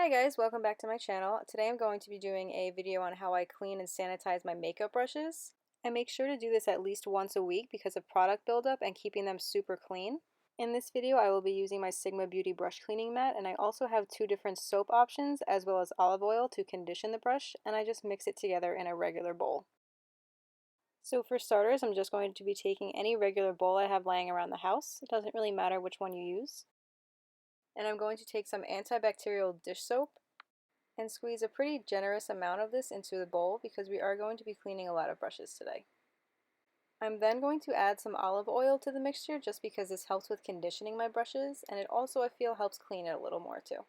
Hi guys, welcome back to my channel. Today I'm going to be doing a video on how I clean and sanitize my makeup brushes. I make sure to do this at least once a week because of product buildup and keeping them super clean. In this video I will be using my Sigma Beauty brush cleaning mat, and I also have two different soap options as well as olive oil to condition the brush, and I just mix it together in a regular bowl. So for starters, I'm just going to be taking any regular bowl I have laying around the house. It doesn't really matter which one you use. And I'm going to take some antibacterial dish soap and squeeze a pretty generous amount of this into the bowl because we are going to be cleaning a lot of brushes today. I'm then going to add some olive oil to the mixture just because this helps with conditioning my brushes, and it also I feel helps clean it a little more too.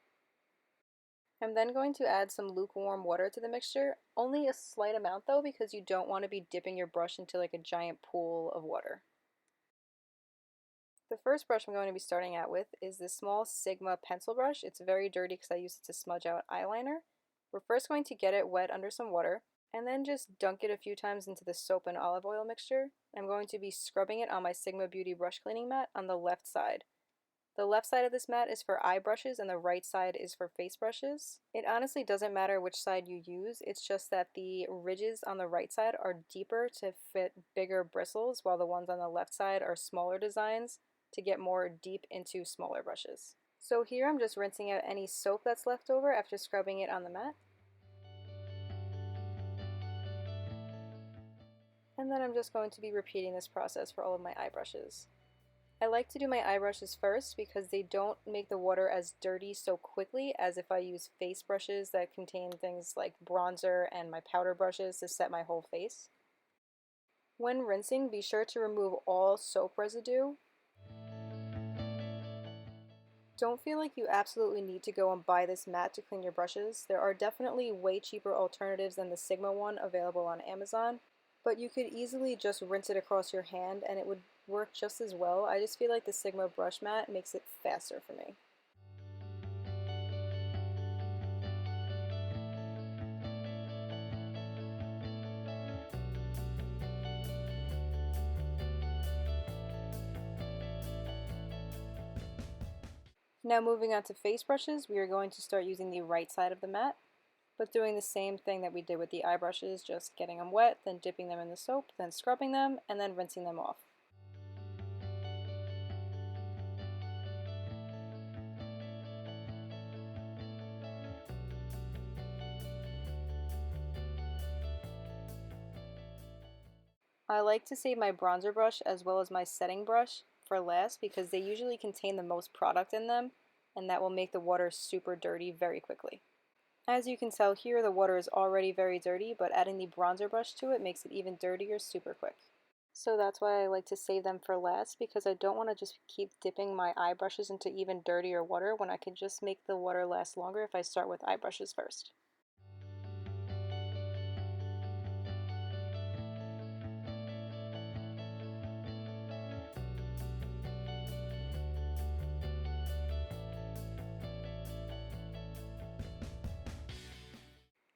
I'm then going to add some lukewarm water to the mixture, only a slight amount though because you don't want to be dipping your brush into like a giant pool of water. The first brush I'm going to be starting out with is this small Sigma pencil brush. It's very dirty because I use it to smudge out eyeliner. We're first going to get it wet under some water and then just dunk it a few times into the soap and olive oil mixture. I'm going to be scrubbing it on my Sigma Beauty brush cleaning mat on the left side. The left side of this mat is for eye brushes and the right side is for face brushes. It honestly doesn't matter which side you use, it's just that the ridges on the right side are deeper to fit bigger bristles while the ones on the left side are smaller designs to get more deep into smaller brushes. So here I'm just rinsing out any soap that's left over after scrubbing it on the mat. And then I'm just going to be repeating this process for all of my eye brushes. I like to do my eye brushes first because they don't make the water as dirty so quickly as if I use face brushes that contain things like bronzer and my powder brushes to set my whole face. When rinsing, be sure to remove all soap residue. Don't feel like you absolutely need to go and buy this mat to clean your brushes. There are definitely way cheaper alternatives than the Sigma one available on Amazon, but you could easily just rinse it across your hand and it would work just as well. I just feel like the Sigma brush mat makes it faster for me. Now moving on to face brushes, we are going to start using the right side of the mat, but doing the same thing that we did with the eye brushes, just getting them wet, then dipping them in the soap, then scrubbing them, and then rinsing them off. I like to save my bronzer brush as well as my setting brush for last because they usually contain the most product in them, and that will make the water super dirty very quickly. As you can tell here, the water is already very dirty, but adding the bronzer brush to it makes it even dirtier super quick. So that's why I like to save them for last, because I don't want to just keep dipping my eye brushes into even dirtier water when I can just make the water last longer if I start with eye brushes first.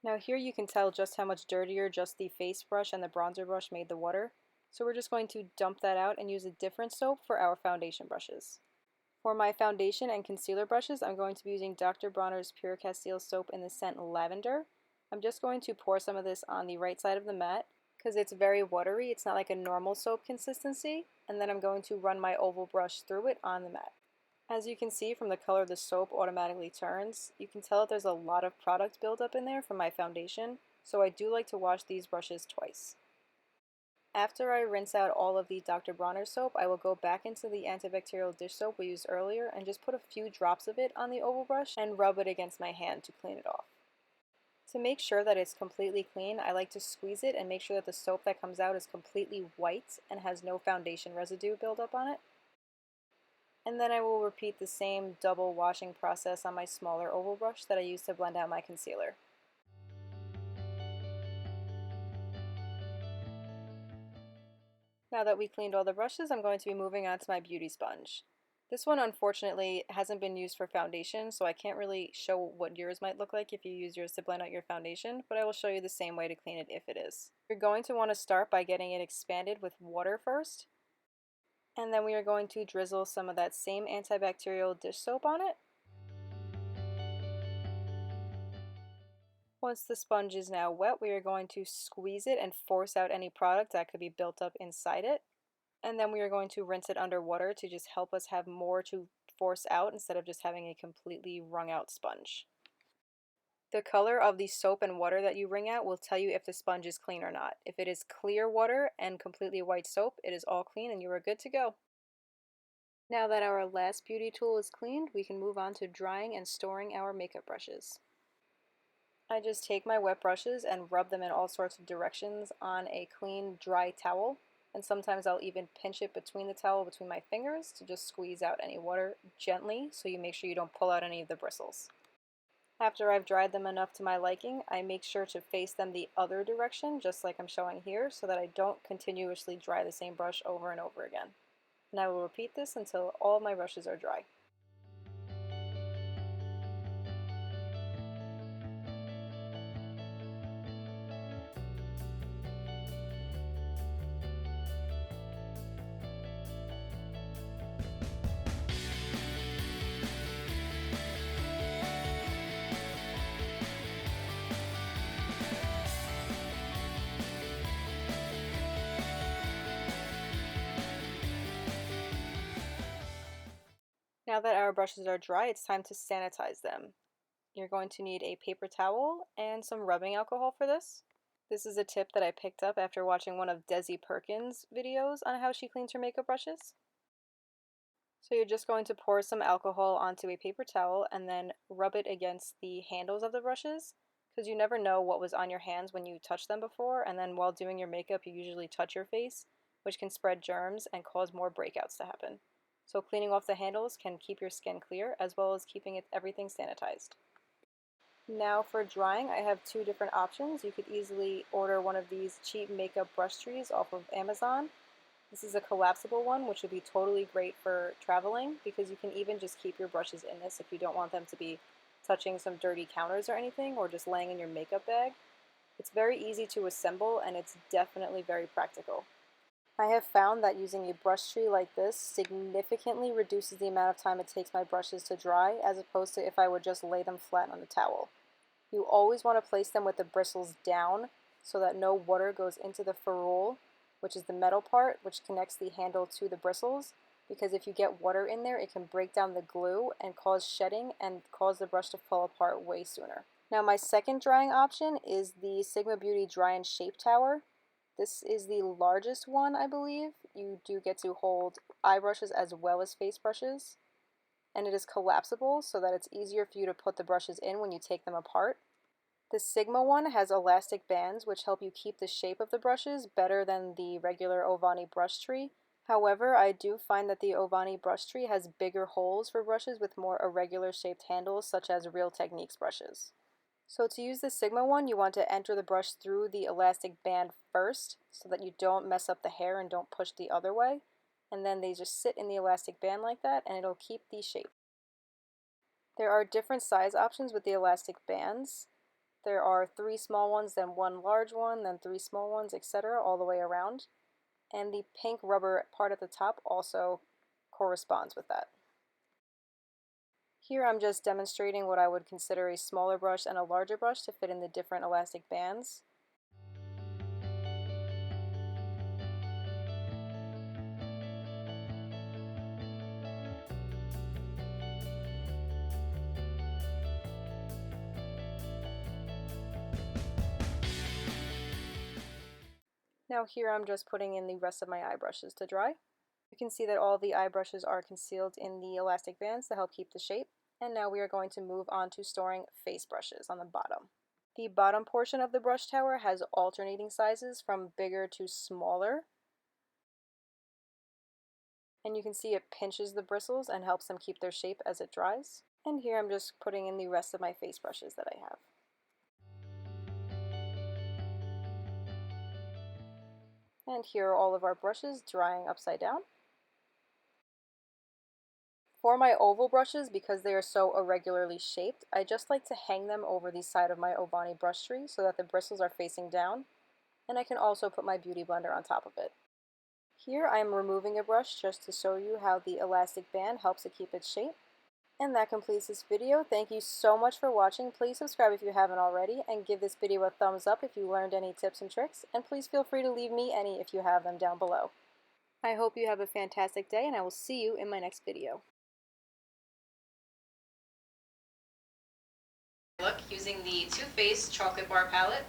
Now here you can tell just how much dirtier just the face brush and the bronzer brush made the water. So we're just going to dump that out and use a different soap for our foundation brushes. For my foundation and concealer brushes, I'm going to be using Dr. Bronner's Pure Castille soap in the scent Lavender. I'm just going to pour some of this on the right side of the mat because it's very watery. It's not like a normal soap consistency. And then I'm going to run my oval brush through it on the mat. As you can see from the color the soap automatically turns, you can tell that there's a lot of product buildup in there from my foundation, so I do like to wash these brushes twice. After I rinse out all of the Dr. Bronner soap, I will go back into the antibacterial dish soap we used earlier and just put a few drops of it on the oval brush and rub it against my hand to clean it off. To make sure that it's completely clean, I like to squeeze it and make sure that the soap that comes out is completely white and has no foundation residue buildup on it. And then I will repeat the same double washing process on my smaller oval brush that I used to blend out my concealer. Now that we cleaned all the brushes, I'm going to be moving on to my beauty sponge. This one unfortunately hasn't been used for foundation, so I can't really show what yours might look like if you use yours to blend out your foundation, but I will show you the same way to clean it if it is. You're going to want to start by getting it expanded with water first. And then we are going to drizzle some of that same antibacterial dish soap on it. Once the sponge is now wet, we are going to squeeze it and force out any product that could be built up inside it. And then we are going to rinse it under water to just help us have more to force out instead of just having a completely wrung out sponge. The color of the soap and water that you wring out will tell you if the sponge is clean or not. If it is clear water and completely white soap, it is all clean and you are good to go. Now that our last beauty tool is cleaned, we can move on to drying and storing our makeup brushes. I just take my wet brushes and rub them in all sorts of directions on a clean, dry towel. And sometimes I'll even pinch it between the towel between my fingers to just squeeze out any water gently so you make sure you don't pull out any of the bristles. After I've dried them enough to my liking, I make sure to face them the other direction, just like I'm showing here, so that I don't continuously dry the same brush over and over again. And I will repeat this until all of my brushes are dry. Now that our brushes are dry, it's time to sanitize them. You're going to need a paper towel and some rubbing alcohol for this. This is a tip that I picked up after watching one of Desi Perkins' videos on how she cleans her makeup brushes. So you're just going to pour some alcohol onto a paper towel and then rub it against the handles of the brushes, because you never know what was on your hands when you touched them before, and then while doing your makeup you usually touch your face, which can spread germs and cause more breakouts to happen. So cleaning off the handles can keep your skin clear as well as keeping everything sanitized. Now for drying, I have two different options. You could easily order one of these cheap makeup brush trees off of Amazon. This is a collapsible one, which would be totally great for traveling because you can even just keep your brushes in this if you don't want them to be touching some dirty counters or anything, or just laying in your makeup bag. It's very easy to assemble and it's definitely very practical. I have found that using a brush tree like this significantly reduces the amount of time it takes my brushes to dry as opposed to if I would just lay them flat on a towel. You always want to place them with the bristles down so that no water goes into the ferrule, which is the metal part which connects the handle to the bristles, because if you get water in there it can break down the glue and cause shedding and cause the brush to fall apart way sooner. Now my second drying option is the Sigma Beauty Dry and Shape Tower. This is the largest one, I believe. You do get to hold eye brushes as well as face brushes. And it is collapsible so that it's easier for you to put the brushes in when you take them apart. The Sigma one has elastic bands which help you keep the shape of the brushes better than the regular Ovanni brush tree. However, I do find that the Ovanni brush tree has bigger holes for brushes with more irregular shaped handles, such as Real Techniques brushes. So to use the Sigma one, you want to enter the brush through the elastic band first so that you don't mess up the hair and don't push the other way. And then they just sit in the elastic band like that and it'll keep the shape. There are different size options with the elastic bands. There are 3 small ones, then 1 large one, then 3 small ones, etc. all the way around. And the pink rubber part at the top also corresponds with that. Here I'm just demonstrating what I would consider a smaller brush and a larger brush to fit in the different elastic bands. Now here I'm just putting in the rest of my eye brushes to dry. You can see that all the eye brushes are concealed in the elastic bands to help keep the shape. And now we are going to move on to storing face brushes on the bottom. The bottom portion of the brush tower has alternating sizes from bigger to smaller. And you can see it pinches the bristles and helps them keep their shape as it dries. And here I'm just putting in the rest of my face brushes that I have. And here are all of our brushes drying upside down. For my oval brushes, because they are so irregularly shaped, I just like to hang them over the side of my Ovanni brush tree so that the bristles are facing down, and I can also put my beauty blender on top of it. Here I am removing a brush just to show you how the elastic band helps it keep its shape. And that completes this video. Thank you so much for watching. Please subscribe if you haven't already, and give this video a thumbs up if you learned any tips and tricks, and please feel free to leave me any if you have them down below. I hope you have a fantastic day, and I will see you in my next video. Look using the Too Faced Chocolate Bar Palette.